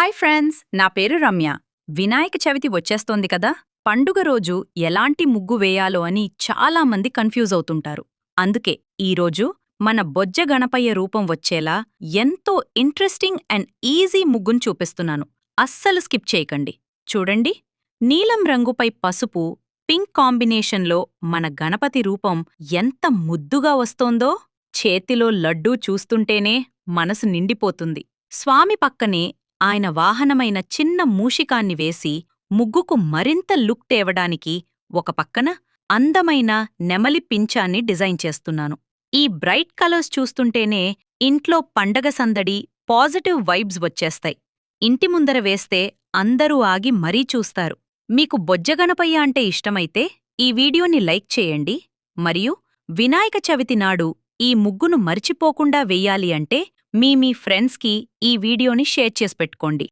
Hi friends, నా పేరు రమ్య. వినాయక చవితి వచ్చేస్తోంది కదా. పండుగ రోజు ఎలాంటి ముగ్గు వేయాలో అని చాలా మంది కన్ఫ్యూజ్ అవుతుంటారు. అందుకే ఈరోజు మన బొజ్జ గణపయ్య రూపం వచ్చేలా ఎంతో ఇంట్రెస్టింగ్ అండ్ ఈజీ ముగ్గును చూపిస్తున్నాను. అస్సలు స్కిప్ చేయకండి. చూడండి, నీలం రంగుపై పసుపు, పింక్ కాంబినేషన్లో మన గణపతి రూపం ఎంత ముద్దుగా వస్తోందో. చేతిలో లడ్డూ చూస్తుంటేనే మనసు నిండిపోతుంది. స్వామి పక్కనే ఆయన వాహనమైన చిన్న మూషికాన్ని వేసి ముగ్గుకు మరింత లుక్ తేవడానికి ఒక పక్కన అందమైన నెమలి పించాన్ని డిజైన్ చేస్తున్నాను. ఈ బ్రైట్ కలర్స్ చూస్తుంటేనే ఇంట్లో పండగ సందడి, పాజిటివ్ వైబ్స్ వచ్చేస్తాయి. ఇంటి ముందర వేస్తే అందరూ ఆగి మరీ చూస్తారు. మీకు బొజ్జగణపయ్య అంటే ఇష్టమైతే ఈ వీడియోని లైక్ చేయండి. మరియు వినాయక చవితి నాడు ఈ ముగ్గును మర్చిపోకుండా వెయ్యాలి అంటే మీ ఫ్రెండ్స్కి ఈ వీడియోని షేర్ చేసి పెట్టుకోండి.